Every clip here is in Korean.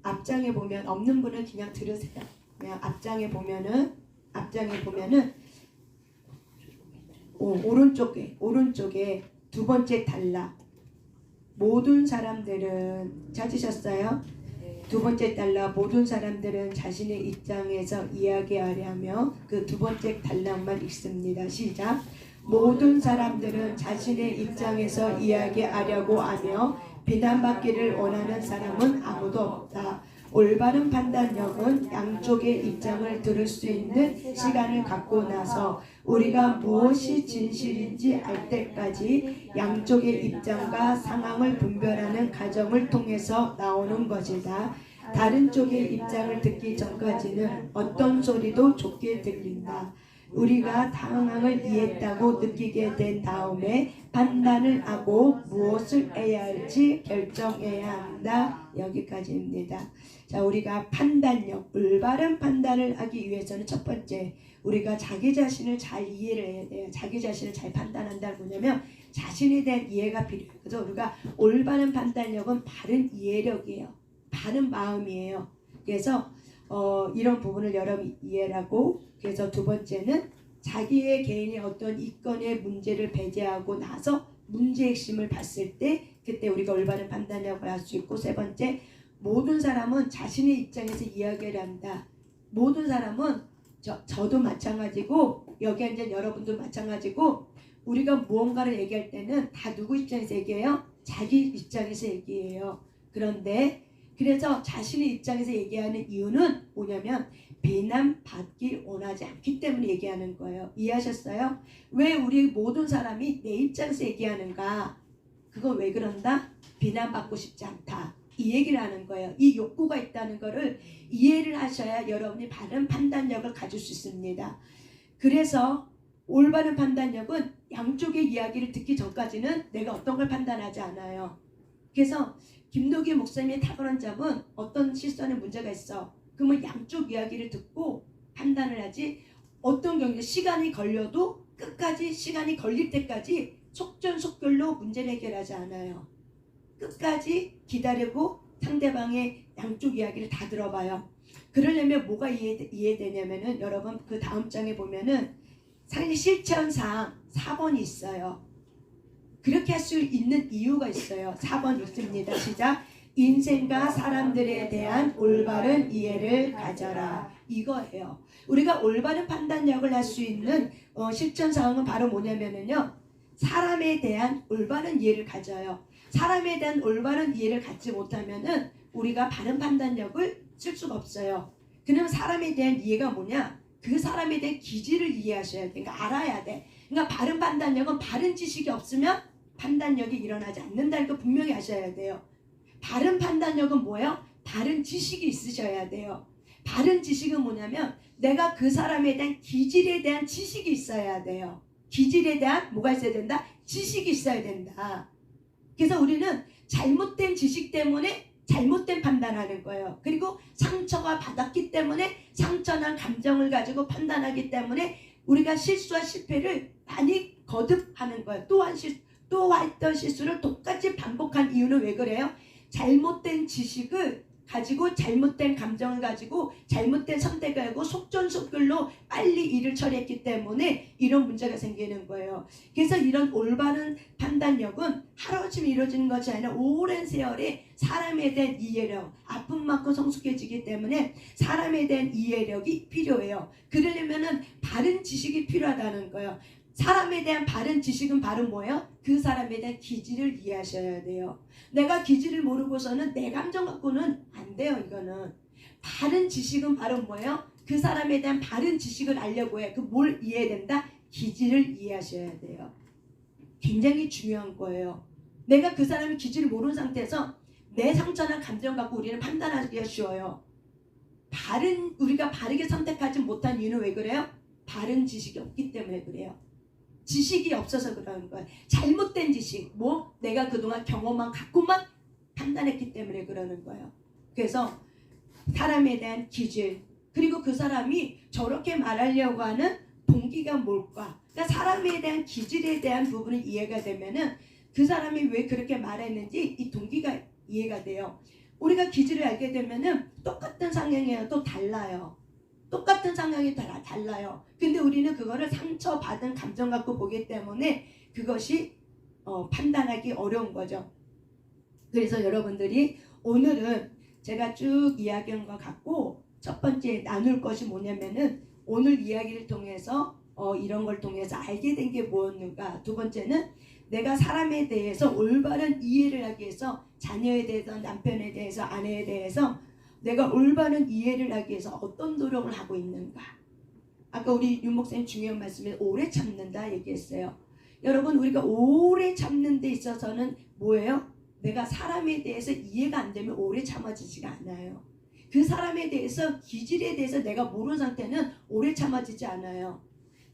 앞장에 보면 없는 분은 그냥 들으세요. 그냥 앞장에 보면은 오른쪽에 두 번째 단락. 모든 사람들은 찾으셨어요? 두 번째 단락, 모든 사람들은 자신의 입장에서 이야기하려며 그 두 번째 단락만 읽습니다. 시작. 모든 사람들은 자신의 입장에서 이야기하려고 하며 비난받기를 원하는 사람은 아무도 없다. 올바른 판단력은 양쪽의 입장을 들을 수 있는 시간을 갖고 나서 우리가 무엇이 진실인지 알 때까지 양쪽의 입장과 상황을 분별하는 과정을 통해서 나오는 것이다. 다른 쪽의 입장을 듣기 전까지는 어떤 소리도 좋게 들린다. 우리가 상황을 이해했다고 느끼게 된 다음에 판단을 하고 무엇을 해야 할지 결정해야 한다. 여기까지입니다. 자, 우리가 판단력, 올바른 판단을 하기 위해서는 첫 번째, 우리가 자기 자신을 잘 이해를 해야 돼요. 자기 자신을 잘 판단한다는 뭐냐면 자신에 대한 이해가 필요해요. 그래서 우리가 올바른 판단력은 바른 이해력이에요. 바른 마음이에요. 그래서 이런 부분을 여러분 이해하고, 그래서 두 번째는 자기의 개인의 어떤 이건의 문제를 배제하고 나서 문제 핵심을 봤을 때 그때 우리가 올바른 판단력을 할 수 있고, 세 번째, 모든 사람은 자신의 입장에서 이야기를 한다. 모든 사람은 저도 마찬가지고 여기 앉은 여러분도 마찬가지고 우리가 무언가를 얘기할 때는 다 누구 입장에서 얘기해요? 자기 입장에서 얘기해요. 그래서 자신의 입장에서 얘기하는 이유는 뭐냐면 비난받길 원하지 않기 때문에 얘기하는 거예요. 이해하셨어요? 왜 우리 모든 사람이 내 입장에서 얘기하는가? 그건 왜 그런다? 비난받고 싶지 않다. 이 얘기를 하는 거예요. 이 욕구가 있다는 거를 이해를 하셔야 여러분이 바른 판단력을 가질 수 있습니다. 그래서 올바른 판단력은 양쪽의 이야기를 듣기 전까지는 내가 어떤 걸 판단하지 않아요. 그래서 김노기 목사님의 탁월한 점은 어떤 실수하는 문제가 있어. 그러면 양쪽 이야기를 듣고 판단을 하지, 어떤 경우에 시간이 걸려도 끝까지 시간이 걸릴 때까지 속전속결로 문제를 해결하지 않아요. 끝까지 기다리고 상대방의 양쪽 이야기를 다 들어봐요. 그러려면 뭐가 이해되냐면은 여러분 그 다음 장에 보면은 사실 실천사항 4번이 있어요. 그렇게 할 수 있는 이유가 있어요. 4번 읽습니다. 시작. 인생과 사람들에 대한 올바른 이해를 가져라. 이거예요. 우리가 올바른 판단력을 할 수 있는 실천사항은 바로 뭐냐면요, 사람에 대한 올바른 이해를 가져요. 사람에 대한 올바른 이해를 갖지 못하면은 우리가 바른 판단력을 쓸 수가 없어요. 그러면 사람에 대한 이해가 뭐냐? 그 사람에 대한 기질을 이해하셔야 돼. 그러니까 알아야 돼. 그러니까 바른 판단력은 바른 지식이 없으면 판단력이 일어나지 않는다는 거 분명히 아셔야 돼요. 바른 판단력은 뭐예요? 바른 지식이 있으셔야 돼요. 바른 지식은 뭐냐면 내가 그 사람에 대한 기질에 대한 지식이 있어야 돼요. 기질에 대한 뭐가 있어야 된다? 지식이 있어야 된다. 그래서 우리는 잘못된 지식 때문에 잘못된 판단하는 거예요. 그리고 상처가 받았기 때문에 상처난 감정을 가지고 판단하기 때문에 우리가 실수와 실패를 많이 거듭하는 거예요. 또 했던 실수를 똑같이 반복한 이유는 왜 그래요? 잘못된 지식을 가지고 잘못된 감정을 가지고 잘못된 선택을 하고 속전속결로 빨리 일을 처리했기 때문에 이런 문제가 생기는 거예요. 그래서 이런 올바른 판단력은 하루아침에 이루어지는 것이 아니라 오랜 세월에 사람에 대한 이해력, 아픈 만큼 성숙해지기 때문에 사람에 대한 이해력이 필요해요. 그러려면 바른 지식이 필요하다는 거예요. 사람에 대한 바른 지식은 바로 뭐예요? 그 사람에 대한 기질을 이해하셔야 돼요. 내가 기질을 모르고서는 내 감정 갖고는 안 돼요. 이거는 바른 지식은 바로 뭐예요? 그 사람에 대한 바른 지식을 알려고 해. 그 뭘 이해해야 된다? 기질을 이해하셔야 돼요. 굉장히 중요한 거예요. 내가 그 사람의 기질을 모르는 상태에서 내 상처나 감정 갖고 우리는 판단하기가 쉬워요. 우리가 바르게 선택하지 못한 이유는 왜 그래요? 바른 지식이 없기 때문에 그래요. 지식이 없어서 그러는 거예요. 잘못된 지식, 내가 그동안 경험만 갖고만 판단했기 때문에 그러는 거예요. 그래서 사람에 대한 기질, 그리고 그 사람이 저렇게 말하려고 하는 동기가 뭘까? 그러니까 사람에 대한 기질에 대한 부분이 이해가 되면은 그 사람이 왜 그렇게 말했는지 이 동기가 이해가 돼요. 우리가 기질을 알게 되면은 똑같은 상황이에요. 또 달라요. 똑같은 상황이 달라요. 근데 우리는 그거를 상처받은 감정 갖고 보기 때문에 그것이 판단하기 어려운 거죠. 그래서 여러분들이 오늘은 제가 쭉 이야기한 것 같고 첫 번째 나눌 것이 뭐냐면은 오늘 이야기를 통해서 이런 걸 통해서 알게 된 게 뭐였는가. 두 번째는 내가 사람에 대해서 올바른 이해를 하기 위해서 자녀에 대해서 남편에 대해서 아내에 대해서 내가 올바른 이해를 하기 위해서 어떤 노력을 하고 있는가. 아까 우리 윤 목사님 중요한 말씀에 오래 참는다 얘기했어요. 여러분 우리가 오래 참는 데 있어서는 뭐예요? 내가 사람에 대해서 이해가 안 되면 오래 참아지지가 않아요. 그 사람에 대해서 기질에 대해서 내가 모르는 상태는 오래 참아지지 않아요.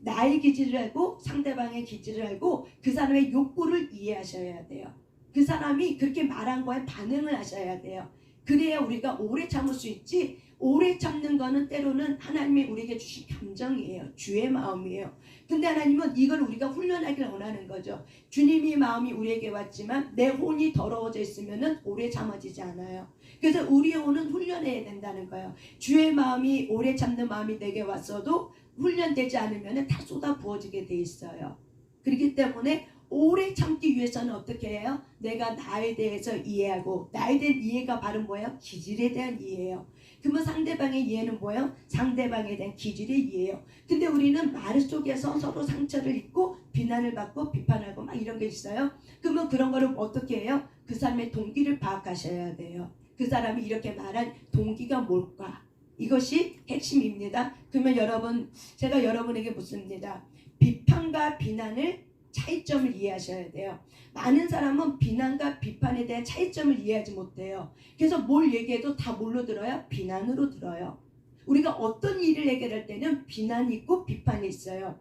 나의 기질을 알고 상대방의 기질을 알고 그 사람의 욕구를 이해하셔야 돼요. 그 사람이 그렇게 말한 거에 반응을 하셔야 돼요. 그래야 우리가 오래 참을 수 있지. 오래 참는 거는 때로는 하나님이 우리에게 주신 감정이에요. 주의 마음이에요. 근데 하나님은 이걸 우리가 훈련하기를 원하는 거죠. 주님의 마음이 우리에게 왔지만 내 혼이 더러워져 있으면 오래 참아지지 않아요. 그래서 우리의 혼은 훈련해야 된다는 거예요. 주의 마음이 오래 참는 마음이 내게 왔어도 훈련되지 않으면 다 쏟아 부어지게 돼 있어요. 그렇기 때문에 오래 참기 위해서는 어떻게 해요? 내가 나에 대해서 이해하고 나에 대한 이해가 바로 뭐예요? 기질에 대한 이해예요. 그러면 상대방의 이해는 뭐예요? 상대방에 대한 기질의 이해예요. 근데 우리는 말 속에서 서로 상처를 입고 비난을 받고 비판하고 막 이런 게 있어요. 그러면 그런 거를 어떻게 해요? 그 사람의 동기를 파악하셔야 돼요. 그 사람이 이렇게 말한 동기가 뭘까? 이것이 핵심입니다. 그러면 여러분, 제가 여러분에게 묻습니다. 비판과 비난을 차이점을 이해하셔야 돼요. 많은 사람은 비난과 비판에 대한 차이점을 이해하지 못해요. 그래서 뭘 얘기해도 다 뭘로 들어요? 비난으로 들어요. 우리가 어떤 일을 해결할 때는 비난이 있고 비판이 있어요.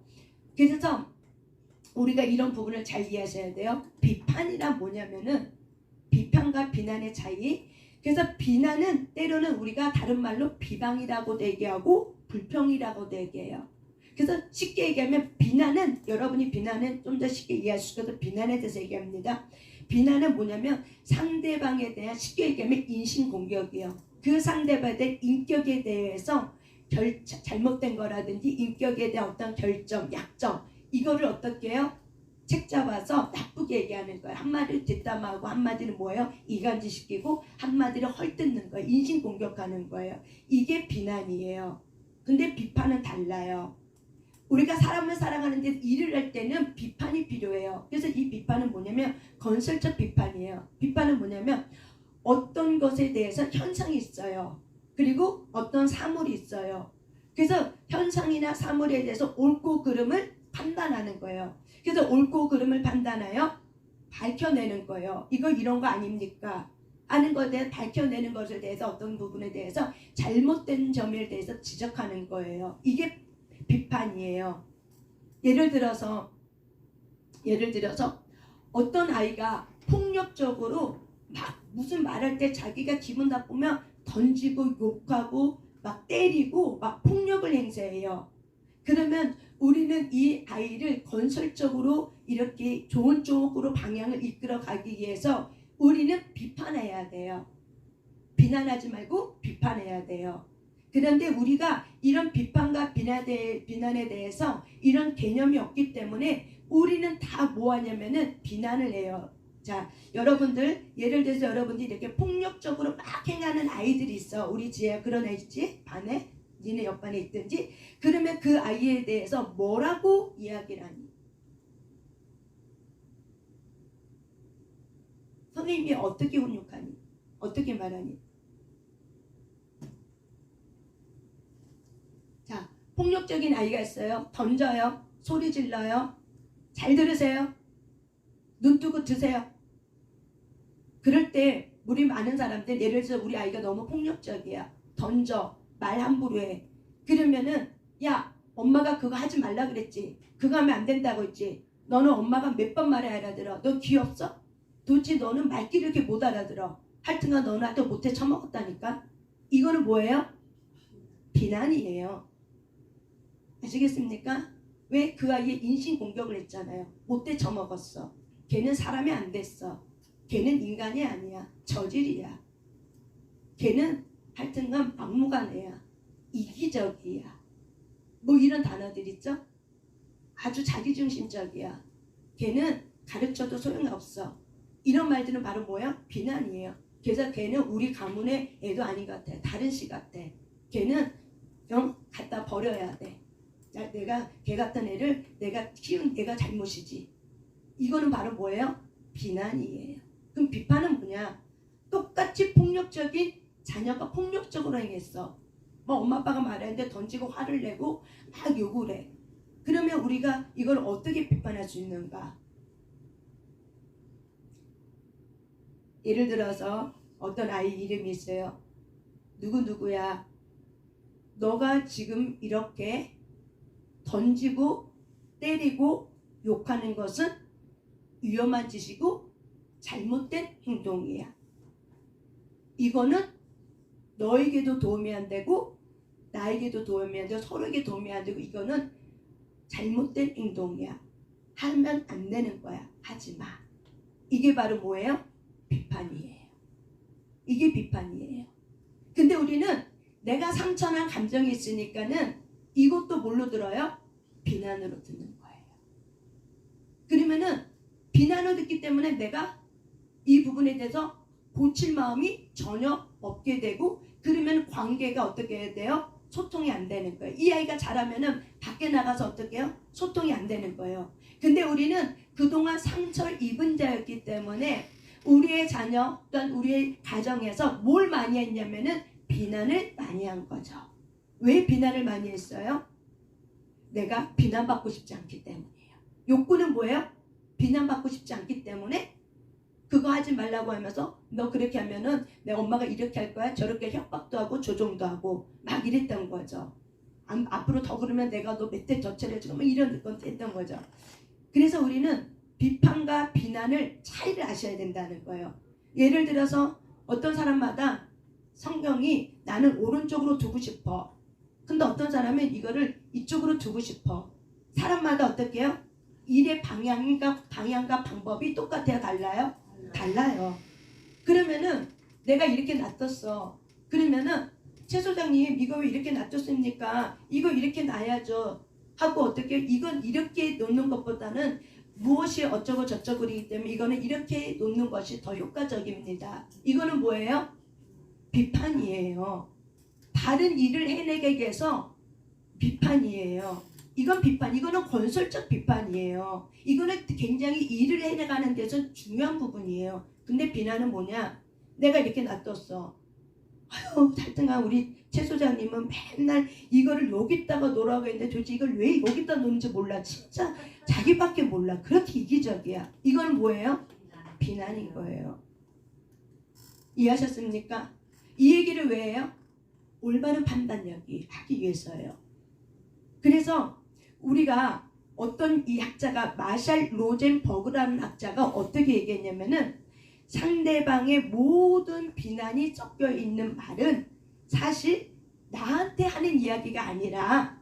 그래서 우리가 이런 부분을 잘 이해하셔야 돼요. 비판이란 뭐냐면은 비판과 비난의 차이. 그래서 비난은 때로는 우리가 다른 말로 비방이라고도 얘기하고 불평이라고도 얘기해요. 그래서 쉽게 얘기하면 비난은 여러분이 비난은 좀 더 쉽게 이해할 수 있어도 비난에 대해서 얘기합니다. 비난은 뭐냐면 상대방에 대한 쉽게 얘기하면 인신공격이에요. 그 상대방에 대한 인격에 대해서 잘못된 거라든지 인격에 대한 어떤 결점, 약점 이거를 어떻게 해요? 책 잡아서 나쁘게 얘기하는 거예요. 한마디를 뒷담화하고 한마디는 뭐예요? 이간질시키고 한마디를 헐뜯는 거예요. 인신공격하는 거예요. 이게 비난이에요. 근데 비판은 달라요. 우리가 사람을 사랑하는데 일을 할 때는 비판이 필요해요. 그래서 이 비판은 뭐냐면 건설적 비판이에요. 비판은 뭐냐면 어떤 것에 대해서 현상이 있어요. 그리고 어떤 사물이 있어요. 그래서 현상이나 사물에 대해서 옳고 그름을 판단하는 거예요. 그래서 옳고 그름을 판단하여 밝혀내는 거예요. 이거 이런 거 아닙니까? 하는 것에 대해 밝혀내는 것에 대해서 어떤 부분에 대해서 잘못된 점에 대해서 지적하는 거예요. 이게 비판이에요. 예를 들어서 어떤 아이가 폭력적으로 막 무슨 말할 때 자기가 기분 나쁘면 던지고 욕하고 막 때리고 막 폭력을 행사해요. 그러면 우리는 이 아이를 건설적으로 이렇게 좋은 쪽으로 방향을 이끌어 가기 위해서 우리는 비판해야 돼요. 비난하지 말고 비판해야 돼요. 그런데 우리가 이런 비판과 비난에 대해서 이런 개념이 없기 때문에 우리는 다 뭐하냐면은 비난을 해요. 자, 여러분들 예를 들어서 여러분들이 이렇게 폭력적으로 막 행하는 아이들이 있어. 우리 지에 그런 애 있지? 반에? 니네 옆반에 있든지. 그러면 그 아이에 대해서 뭐라고 이야기를 하니? 선생님이 어떻게 훈육하니? 어떻게 말하니? 자, 폭력적인 아이가 있어요. 던져요. 소리 질러요. 잘 들으세요. 눈 뜨고 드세요. 그럴 때 우리 많은 사람들 예를 들어서 우리 아이가 너무 폭력적이야. 던져. 말 함부로 해. 그러면은 야 엄마가 그거 하지 말라 그랬지. 그거 하면 안 된다고 했지. 너는 엄마가 몇 번 말해 알아들어. 너 귀 없어? 도대체 너는 말귀를 이렇게 못 알아들어. 하여튼간 너는 하여튼 못해 처먹었다니까. 이거는 뭐예요? 비난이에요. 아시겠습니까? 왜? 그 아이의 인신공격을 했잖아요. 못돼 처먹었어. 걔는 사람이 안 됐어. 걔는 인간이 아니야. 저질이야. 걔는 하여튼간 막무가내야. 이기적이야. 뭐 이런 단어들 있죠? 아주 자기중심적이야. 걔는 가르쳐도 소용없어. 이런 말들은 바로 뭐야? 비난이에요. 그래서 걔는 우리 가문의 애도 아닌 것 같아. 다른 씨 같아. 걔는 갖다 버려야 돼. 내가 걔 같은 애를 내가 키운 내가 잘못이지. 이거는 바로 뭐예요? 비난이에요. 그럼 비판은 뭐냐? 똑같이 폭력적인 자녀가 폭력적으로 행했어. 뭐 엄마 아빠가 말하는데 던지고 화를 내고 막 욕을 해. 그러면 우리가 이걸 어떻게 비판할 수 있는가? 예를 들어서 어떤 아이 이름이 있어요. 누구누구야. 너가 지금 이렇게 던지고 때리고 욕하는 것은 위험한 짓이고 잘못된 행동이야. 이거는 너에게도 도움이 안 되고 나에게도 도움이 안 되고 서로에게 도움이 안 되고 이거는 잘못된 행동이야. 하면 안 되는 거야. 하지 마. 이게 바로 뭐예요? 비판이에요. 이게 비판이에요. 근데 우리는 내가 상처난 감정이 있으니까는 이것도 뭘로 들어요? 비난으로 듣는 거예요. 그러면은 비난을 듣기 때문에 내가 이 부분에 대해서 고칠 마음이 전혀 없게 되고 그러면 관계가 어떻게 해야 돼요? 소통이 안 되는 거예요. 이 아이가 자라면은 밖에 나가서 어떻게 해요? 소통이 안 되는 거예요. 근데 우리는 그동안 상처를 입은 자였기 때문에 우리의 자녀 또한 우리의 가정에서 뭘 많이 했냐면은 비난을 많이 한 거죠. 왜 비난을 많이 했어요? 내가 비난받고 싶지 않기 때문이에요. 욕구는 뭐예요? 비난받고 싶지 않기 때문에 그거 하지 말라고 하면서 너 그렇게 하면은 내 엄마가 이렇게 할 거야. 저렇게 협박도 하고 조종도 하고 막 이랬던 거죠. 앞으로 더 그러면 내가 너 몇 대 더 차려주고 막 이런 건 했던 거죠. 그래서 우리는 비판과 비난을 차이를 아셔야 된다는 거예요. 예를 들어서 어떤 사람마다 성경이 나는 오른쪽으로 두고 싶어. 근데 어떤 사람은 이거를 이쪽으로 두고 싶어. 사람마다 어떻게 해요? 일의 방향과 방법이 똑같아요? 달라요? 달라요. 그러면은 내가 이렇게 놔뒀어. 그러면은 최 소장님 이거 왜 이렇게 놔뒀습니까? 이거 이렇게 놔야죠. 하고 어떻게 이건 이렇게 놓는 것보다는 무엇이 어쩌고 저쩌고이기 때문에 이거는 이렇게 놓는 것이 더 효과적입니다. 이거는 뭐예요? 비판이에요. 다른 일을 해내게 해서 비판이에요. 이건 비판, 이거는 건설적 비판이에요. 이거는 굉장히 일을 해내가는 데서 중요한 부분이에요. 근데 비난은 뭐냐? 내가 이렇게 놔뒀어. 아유, 잘등한 우리 최 소장님은 맨날 이거를 여기다가 놓으라고 했는데 도대체 이걸 왜 여기다 놓는지 몰라. 진짜 자기밖에 몰라. 그렇게 이기적이야. 이건 뭐예요? 비난인 거예요. 이해하셨습니까? 이 얘기를 왜 해요? 올바른 판단력이 하기 위해서예요. 그래서 우리가 어떤 이 학자가 마샬 로젠버그라는 학자가 어떻게 얘기했냐면은 상대방의 모든 비난이 섞여 있는 말은 사실 나한테 하는 이야기가 아니라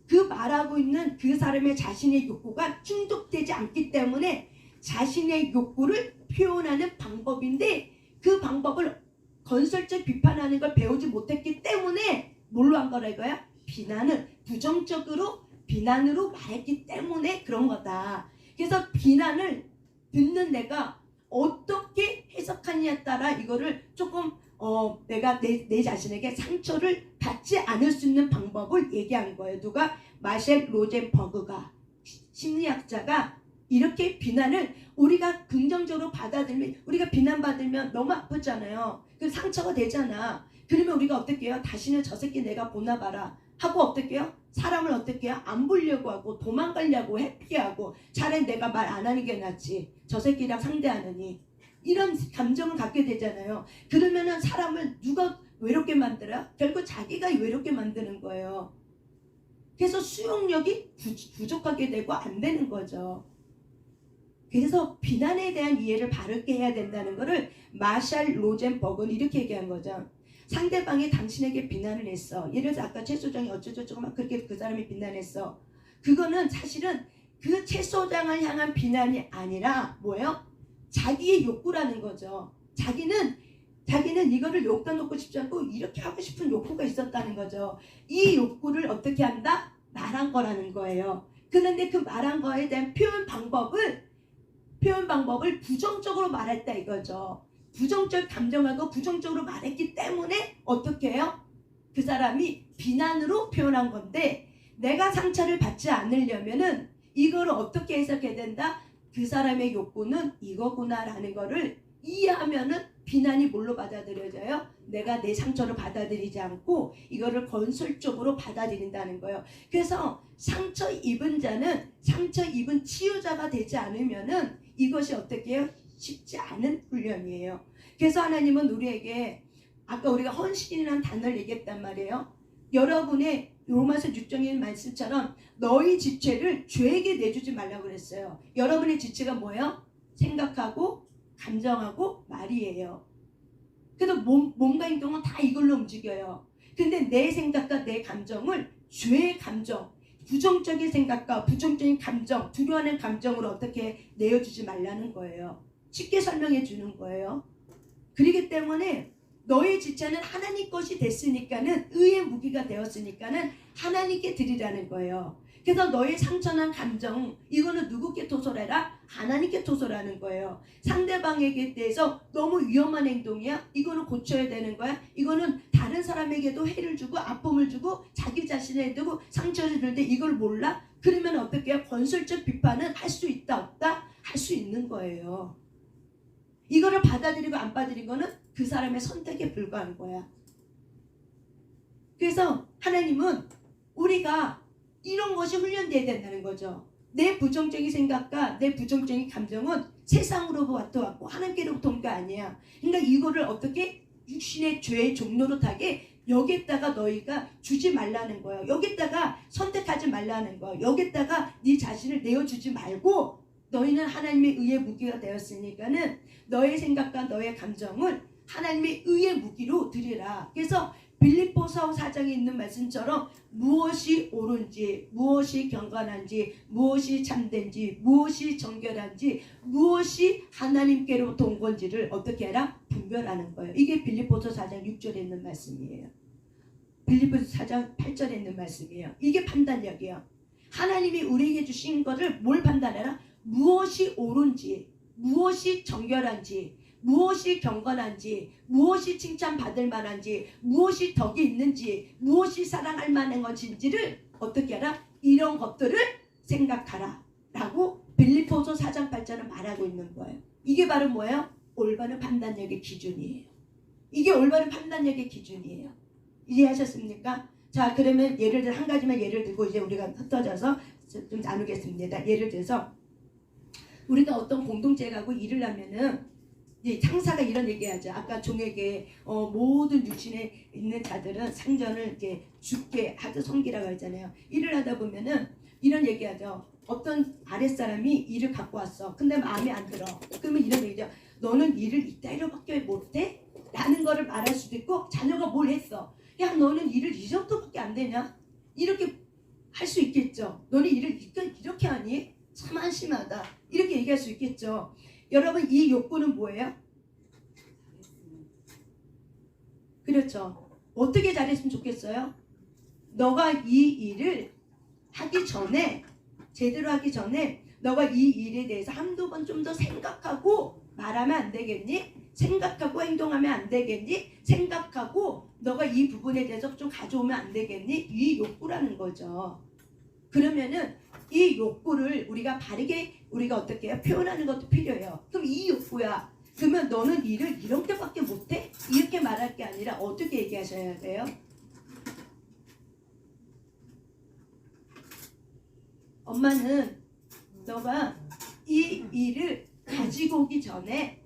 그 말하고 있는 그 사람의 자신의 욕구가 충족되지 않기 때문에 자신의 욕구를 표현하는 방법인데 그 방법을 건설적 비판하는 걸 배우지 못했기 때문에 뭘로 한 거라 이거야? 비난을 부정적으로 비난으로 말했기 때문에 그런 거다. 그래서 비난을 듣는 내가 어떻게 해석하느냐에 따라 이거를 조금 내가 내 자신에게 상처를 받지 않을 수 있는 방법을 얘기한 거예요. 누가? 마샬 로젠버그가 심리학자가 이렇게 비난을 우리가 긍정적으로 받아들이면 우리가 비난받으면 너무 아프잖아요. 그 상처가 되잖아. 그러면 우리가 어떻게 해요? 다시는 저 새끼 내가 보나 봐라 하고 어떻게 해요? 사람을 어떻게 해요? 안 보려고 하고 도망가려고 회피하고 차라리 내가 말 안 하는 게 낫지. 저 새끼랑 상대하느니. 이런 감정을 갖게 되잖아요. 그러면은 사람을 누가 외롭게 만들어요? 결국 자기가 외롭게 만드는 거예요. 그래서 수용력이 부족하게 되고 안 되는 거죠. 그래서 비난에 대한 이해를 바르게 해야 된다는 것을 마샬 로젠버그는 이렇게 얘기한 거죠. 상대방이 당신에게 비난을 했어. 예를 들어서 아까 최 소장이 어쩌고저쩌고 막 그렇게 그 사람이 비난했어. 그거는 사실은 그 최 소장을 향한 비난이 아니라 뭐예요? 자기의 욕구라는 거죠. 자기는 자기는 이거를 여기다 놓고 싶지 않고 이렇게 하고 싶은 욕구가 있었다는 거죠. 이 욕구를 어떻게 한다? 말한 거라는 거예요. 그런데 그 말한 거에 대한 표현 방법을 부정적으로 말했다 이거죠. 부정적 감정하고 부정적으로 말했기 때문에 어떻게 해요? 그 사람이 비난으로 표현한 건데, 내가 상처를 받지 않으려면은 이거를 어떻게 해석해야 된다? 그 사람의 욕구는 이거구나라는 거를 이해하면은 비난이 뭘로 받아들여져요? 내가 내 상처를 받아들이지 않고 이거를 건설적으로 받아들인다는 거예요. 그래서 상처 입은 자는 상처 입은 치유자가 되지 않으면은 이것이 어떻게 해요? 쉽지 않은 훈련이에요. 그래서 하나님은 우리에게 아까 우리가 헌신이라는 단어를 얘기했단 말이에요. 여러분의 로마서 6장의 말씀처럼 너희 지체를 죄에게 내주지 말라고 그랬어요. 여러분의 지체가 뭐예요? 생각하고 감정하고 말이에요. 그래서 몸과 행동은 다 이걸로 움직여요. 근데 내 생각과 내 감정을 죄의 감정, 부정적인 생각과 부정적인 감정, 두려워하는 감정으로 어떻게 내어주지 말라는 거예요. 쉽게 설명해 주는 거예요. 그렇기 때문에 너의 지체는 하나님 것이 됐으니까는, 의의 무기가 되었으니까는 하나님께 드리라는 거예요. 그래서 너의 상처난 감정, 이거는 누구께 토설해라? 하나님께 토설하는 거예요. 상대방에게 대해서 너무 위험한 행동이야? 이거는 고쳐야 되는 거야? 이거는 다른 사람에게도 해를 주고 아픔을 주고 자기 자신에 두고 상처를 줄 때 이걸 몰라? 그러면 어떻게 해요? 건설적 비판은 할 수 있다 없다? 할 수 있는 거예요. 이거를 받아들이고 안 받아들인 거는 그 사람의 선택에 불과한 거야. 그래서 하나님은 우리가 이런 것이 훈련돼야 된다는 거죠. 내 부정적인 생각과 내 부정적인 감정은 세상으로부터 왔고 하나님께로부터 온 게 아니야. 그러니까 이거를 어떻게 육신의 죄의 종노릇하게 여기다가 너희가 주지 말라는 거예요. 여기다가 선택하지 말라는 거예요. 여기다가 네 자신을 내어주지 말고, 너희는 하나님의 의의 무기가 되었으니까는 너의 생각과 너의 감정을 하나님의 의의 무기로 드리라. 그래서 빌립보서 4장에 있는 말씀처럼 무엇이 옳은지, 무엇이 경건한지, 무엇이 참된지, 무엇이 정결한지, 무엇이 하나님께로부터 온 건지를 어떻게 해라? 분별하는 거예요. 이게 빌립보서 4장 6절에 있는 말씀이에요. 빌립보서 4장 8절에 있는 말씀이에요. 이게 판단력이에요. 하나님이 우리에게 주신 것을 뭘 판단해라? 무엇이 옳은지, 무엇이 정결한지, 무엇이 경건한지, 무엇이 칭찬받을 만한지, 무엇이 덕이 있는지, 무엇이 사랑할 만한 것인지를 어떻게 하라? 이런 것들을 생각하라 라고 빌립보서 4장 8절은 말하고 있는 거예요. 이게 바로 뭐예요? 올바른 판단력의 기준이에요. 이게 올바른 판단력의 기준이에요. 이해하셨습니까? 자, 그러면 예를 들어 한 가지만 예를 들고 이제 우리가 흩어져서 좀 나누겠습니다. 예를 들어서 우리가 어떤 공동체에 가고 일을 하면은 상사가 이런 얘기하죠. 아까 종에게 모든 육신에 있는 자들은 상전을 이제 죽게 하드 섬기라고 했잖아요. 일을 하다 보면은 이런 얘기하죠. 어떤 아랫사람이 일을 갖고 왔어. 근데 마음에 안 들어. 그러면 이런 얘기죠. 너는 일을 이따위로밖에 못해? 라는 거를 말할 수도 있고, 자녀가 뭘 했어. 야, 너는 일을 이 정도밖에 안 되냐? 이렇게 할 수 있겠죠. 너는 일을 이렇게 하니? 참 한심하다. 이렇게 얘기할 수 있겠죠. 여러분, 이 욕구는 뭐예요? 그렇죠. 어떻게 잘했으면 좋겠어요? 너가 이 일을 하기 전에, 제대로 하기 전에 너가 이 일에 대해서 한두 번 좀 더 생각하고 말하면 안 되겠니? 생각하고 행동하면 안 되겠니? 생각하고 너가 이 부분에 대해서 좀 가져오면 안 되겠니? 이 욕구라는 거죠. 그러면은 이 욕구를 우리가 바르게 우리가 어떻게 해요? 표현하는 것도 필요해요. 그럼 이 욕구야. 그러면 너는 일을 이렇게밖에 못해? 이렇게 말할 게 아니라 어떻게 얘기하셔야 돼요? 엄마는 너가 이 일을 가지고 오기 전에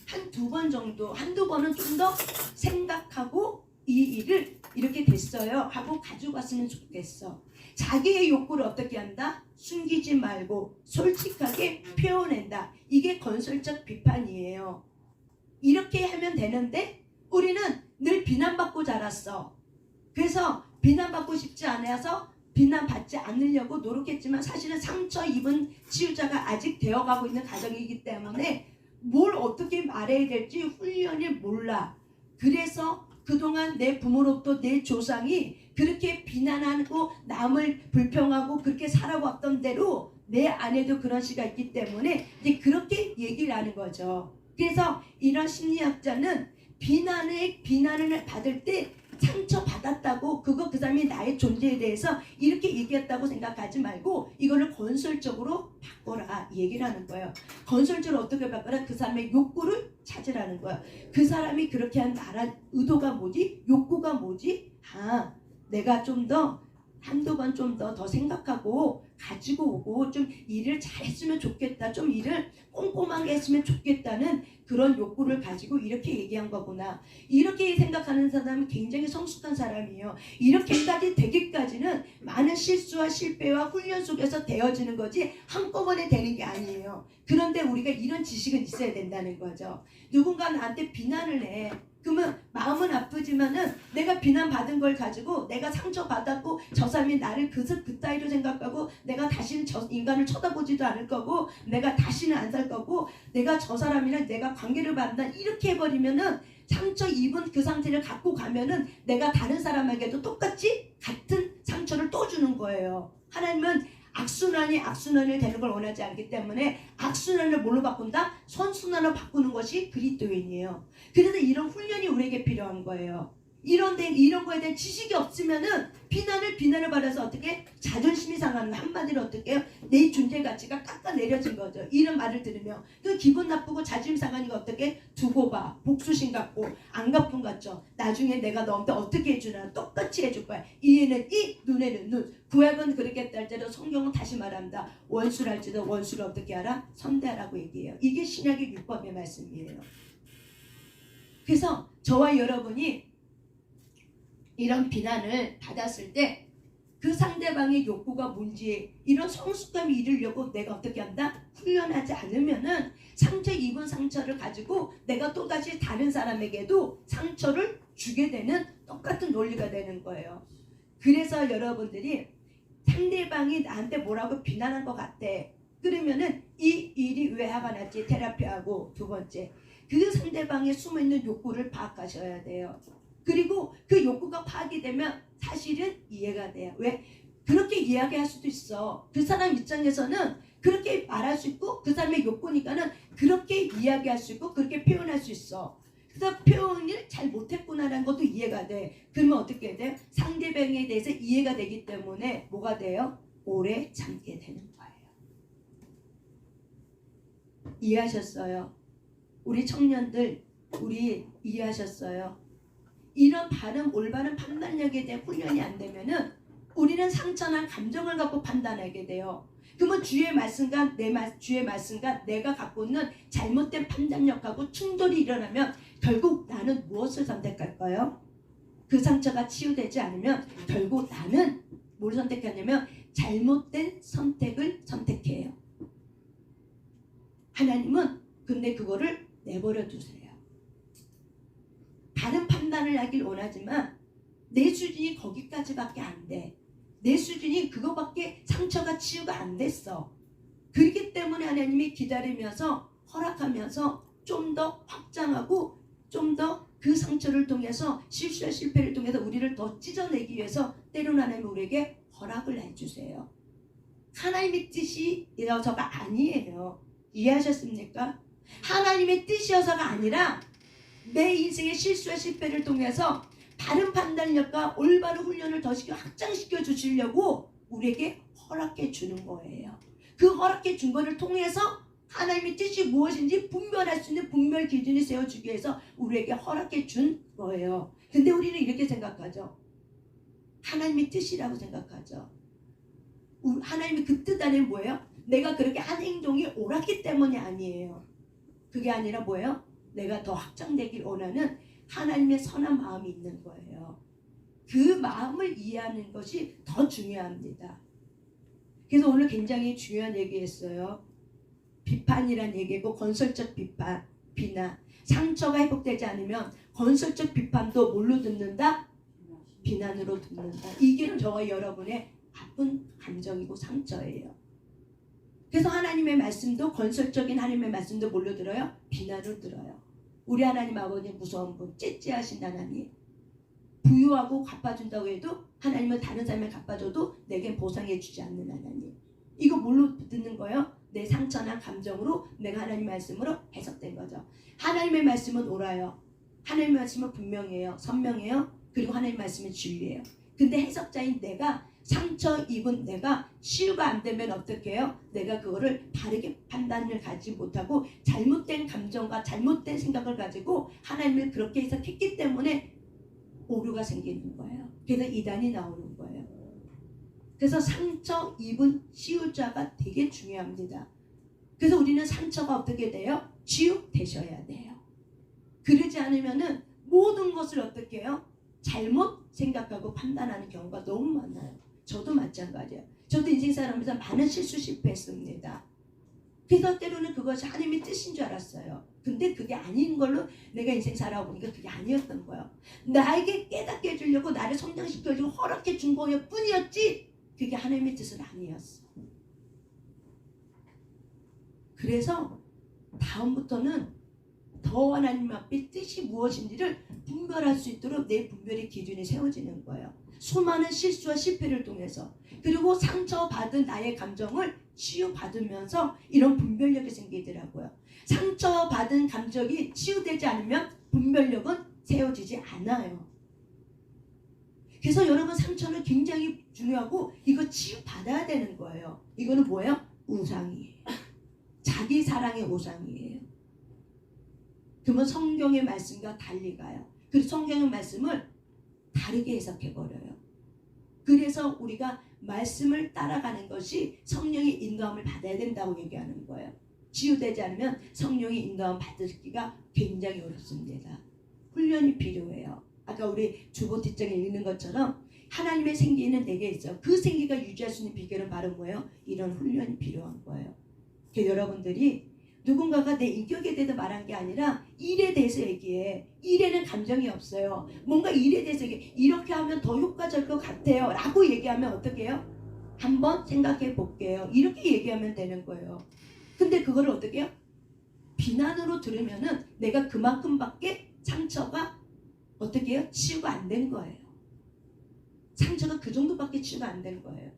한두 번 정도, 한두 번은 좀 더 생각하고 이 일을 이렇게 됐어요 하고 가지고 왔으면 좋겠어. 자기의 욕구를 어떻게 한다? 숨기지 말고 솔직하게 표현한다. 이게 건설적 비판이에요. 이렇게 하면 되는데 우리는 늘 비난받고 자랐어. 그래서 비난받고 싶지 않아서 비난받지 않으려고 노력했지만 사실은 상처 입은 치유자가 아직 되어가고 있는 가정이기 때문에 뭘 어떻게 말해야 될지 훈련을 몰라. 그래서 그동안 내 부모로부터 내 조상이 그렇게 비난하고 남을 불평하고 그렇게 살아왔던 대로 내 안에도 그런 시가 있기 때문에 이제 그렇게 얘기를 하는 거죠. 그래서 이런 심리학자는 비난을 받을 때 상처받았다고 그거 그 사람이 나의 존재에 대해서 이렇게 얘기했다고 생각하지 말고 이거를 건설적으로 바꿔라 얘기를 하는 거예요. 건설적으로 어떻게 바꿔라? 그 사람의 욕구를 찾으라는 거예요. 그 사람이 그렇게 한 말한 의도가 뭐지? 욕구가 뭐지? 아, 내가 좀 더 한두 번 좀 더 생각하고 가지고 오고 좀 일을 잘했으면 좋겠다. 좀 일을 꼼꼼하게 했으면 좋겠다는 그런 욕구를 가지고 이렇게 얘기한 거구나. 이렇게 생각하는 사람은 굉장히 성숙한 사람이에요. 이렇게까지 되기까지는 많은 실수와 실패와 훈련 속에서 되어지는 거지 한꺼번에 되는 게 아니에요. 그런데 우리가 이런 지식은 있어야 된다는 거죠. 누군가 나한테 비난을 해. 그러면 마음은 아프지만은 내가 비난받은 걸 가지고 내가 상처받았고 저 사람이 나를 그따위로 생각하고 내가 다시는 저 인간을 쳐다보지도 않을 거고 내가 다시는 안 살 거고 내가 저 사람이랑 내가 관계를 받는다 이렇게 해버리면은 상처 입은 그 상태를 갖고 가면은 내가 다른 사람에게도 똑같이 같은 상처를 또 주는 거예요. 하나님은 악순환을 되는 걸 원하지 않기 때문에 악순환을 뭘로 바꾼다? 선순환으로 바꾸는 것이 그리스도인이에요. 그래서 이런 훈련이 우리에게 필요한 거예요. 이런 거에 대한 지식이 없으면은 비난을 받아서 어떻게 자존심이 상하는 거 한마디로 어떻게 해요? 내 존재 가치가 깎아내려진 거죠. 이런 말을 들으면 그 기분 나쁘고 자존심 상하니까 어떻게 두고 봐. 복수심 같고 안 갚은 같죠. 나중에 내가 너한테 어떻게 해주나 똑같이 해줄 거야. 이에는 이 눈에는 눈. 구약은 그렇게 했다 할지라도 성경은 다시 말합니다. 원수랄지도 원수를 어떻게 하라? 선대하라고 얘기해요. 이게 신약의 율법의 말씀이에요. 그래서 저와 여러분이 이런 비난을 받았을 때 그 상대방의 욕구가 뭔지 이런 성숙감이 이루려고 내가 어떻게 한다? 훈련하지 않으면은 입은 상처를 가지고 내가 또다시 다른 사람에게도 상처를 주게 되는 똑같은 논리가 되는 거예요. 그래서 여러분들이 상대방이 나한테 뭐라고 비난한 것 같아. 그러면은 이 일이 왜 화가 났지? 테라피하고 두 번째 그 상대방의 숨어있는 욕구를 파악하셔야 돼요. 그리고 그 욕구가 파악이 되면 사실은 이해가 돼요. 왜? 그렇게 이야기할 수도 있어. 그 사람 입장에서는 그렇게 말할 수 있고 그 사람의 욕구니까는 그렇게 이야기할 수 있고 그렇게 표현할 수 있어. 그래서 표현을 잘 못했구나라는 것도 이해가 돼. 그러면 어떻게 돼? 상대방에 대해서 이해가 되기 때문에 뭐가 돼요? 오래 참게 되는 거예요. 이해하셨어요? 우리 청년들 우리 이해하셨어요? 이런 올바른 판단력에 대한 훈련이 안 되면은 우리는 상처나 감정을 갖고 판단하게 돼요. 그러면 주의 말씀과 내가 갖고 있는 잘못된 판단력하고 충돌이 일어나면 결국 나는 무엇을 선택할까요? 그 상처가 치유되지 않으면 결국 나는 뭘 선택하냐면 잘못된 선택을 선택해요. 하나님은 근데 그거를 내버려 두세요. 다른 판단을 하길 원하지만 내 수준이 거기까지밖에 안 돼. 내 수준이 그거밖에 상처가 치유가 안 됐어. 그렇기 때문에 하나님이 기다리면서 허락하면서 좀 더 확장하고 좀 더 그 상처를 통해서 실수와 실패를 통해서 우리를 더 찢어내기 위해서 때로는 하나님 우리에게 허락을 해주세요. 하나님의 뜻이어서가 아니에요. 이해하셨습니까? 하나님의 뜻이어서가 아니라 내 인생의 실수와 실패를 통해서 바른 판단력과 올바른 훈련을 더 확장시켜 주시려고 우리에게 허락해 주는 거예요. 그 허락해 준 것을 통해서 하나님의 뜻이 무엇인지 분별할 수 있는 분별 기준을 세워주기 위해서 우리에게 허락해 준 거예요. 근데 우리는 이렇게 생각하죠. 하나님의 뜻이라고 생각하죠. 하나님의 그 뜻 안에 뭐예요? 내가 그렇게 한 행동이 옳았기 때문이 아니에요. 그게 아니라 뭐예요? 내가 더 확장되길 원하는 하나님의 선한 마음이 있는 거예요. 그 마음을 이해하는 것이 더 중요합니다. 그래서 오늘 굉장히 중요한 얘기했어요. 비판이란 얘기고 건설적 비난. 상처가 회복되지 않으면 건설적 비판도 뭘로 듣는다? 비난으로 듣는다. 이게 저와 여러분의 아픈 감정이고 상처예요. 그래서 하나님의 말씀도 건설적인 하나님의 말씀도 뭘로 들어요? 비난으로 들어요. 우리 하나님 아버지 무서운 분, 째째하신 하나님. 부유하고 갚아준다고 해도 하나님은 다른 사람을 갚아줘도 내게 보상해 주지 않는 하나님. 이거 뭘로 듣는 거예요? 내 상처나 감정으로 내가 하나님 말씀으로 해석된 거죠. 하나님의 말씀은 옳아요. 하나님의 말씀은 분명해요. 선명해요. 그리고 하나님의 말씀은 진리예요. 근데 해석자인 내가 상처 입은 내가 치유가 안 되면 어떻게 해요? 내가 그거를 바르게 판단을 가지 못하고 잘못된 감정과 잘못된 생각을 가지고 하나님을 그렇게 해석했기 때문에 오류가 생기는 거예요. 그래서 이단이 나오는 거예요. 그래서 상처 입은 치유자가 되게 중요합니다. 그래서 우리는 상처가 어떻게 돼요? 치유되셔야 돼요. 그러지 않으면은 모든 것을 어떻게 해요? 잘못 생각하고 판단하는 경우가 너무 많아요. 저도 마찬가지예요. 저도 인생 살아가면서 많은 실수 실패했습니다. 그래서 때로는 그것이 하나님의 뜻인 줄 알았어요. 근데 그게 아닌 걸로 내가 인생 살아보니까 그게 아니었던 거예요. 나에게 깨닫게 해주려고 나를 성장시켜주고 허락해 준 거일 뿐이었지 그게 하나님의 뜻은 아니었어. 그래서 다음부터는 더 하나님 앞에 뜻이 무엇인지를 분별할 수 있도록 내 분별의 기준이 세워지는 거예요. 수많은 실수와 실패를 통해서 그리고 상처받은 나의 감정을 치유받으면서 이런 분별력이 생기더라고요. 상처받은 감정이 치유되지 않으면 분별력은 세워지지 않아요. 그래서 여러분 상처는 굉장히 중요하고 이거 치유받아야 되는 거예요. 이거는 뭐예요? 우상이에요. 자기 사랑의 우상이에요. 그러면 성경의 말씀과 달리 가요. 그리고 성경의 말씀을 다르게 해석해버려요. 그래서 우리가 말씀을 따라가는 것이 성령의 인도함을 받아야 된다고 얘기하는 거예요. 치유되지 않으면 성령의 인도함 받기가 굉장히 어렵습니다. 훈련이 필요해요. 아까 우리 주보 뒷장에 읽는 것처럼 하나님의 생기는 내게 있어요. 그 생기가 유지할 수 있는 비결은 바로 뭐예요? 이런 훈련이 필요한 거예요. 여러분들이 누군가가 내 인격에 대해서 말한 게 아니라 일에 대해서 얘기해. 일에는 감정이 없어요. 뭔가 일에 대해서 얘기해. 이렇게 하면 더 효과적일 것 같아요 라고 얘기하면 어떻게 해요? 한번 생각해 볼게요. 이렇게 얘기하면 되는 거예요. 근데 그거를 어떻게 해요? 비난으로 들으면은 내가 그만큼밖에 상처가 어떻게 해요? 치유가 안 된 거예요. 상처가 그 정도밖에 치유가 안 된 거예요.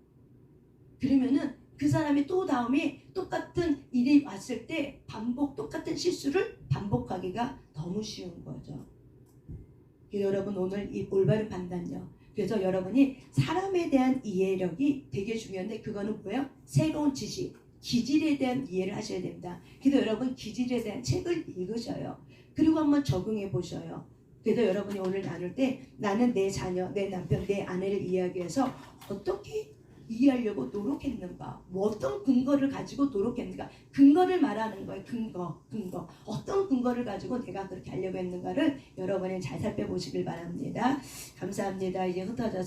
그러면은 그 사람이 또 다음에 똑같은 일이 왔을 때 똑같은 실수를 반복하기가 너무 쉬운 거죠. 여러분 오늘 이 올바른 판단력. 그래서 여러분이 사람에 대한 이해력이 되게 중요한데 그거는 뭐예요? 새로운 지식, 기질에 대한 이해를 하셔야 됩니다. 그래서 여러분 기질에 대한 책을 읽으셔요. 그리고 한번 적용해 보셔요. 그래서 여러분이 오늘 나눌 때 나는 내 자녀, 내 남편, 내 아내를 이야기해서 어떻게 이해하려고 노력했는가? 뭐 어떤 근거를 가지고 노력했는가? 근거를 말하는 거예요. 근거. 어떤 근거를 가지고 내가 그렇게 하려고 했는가를 여러분이 잘 살펴보시길 바랍니다. 감사합니다. 이제 흩어져서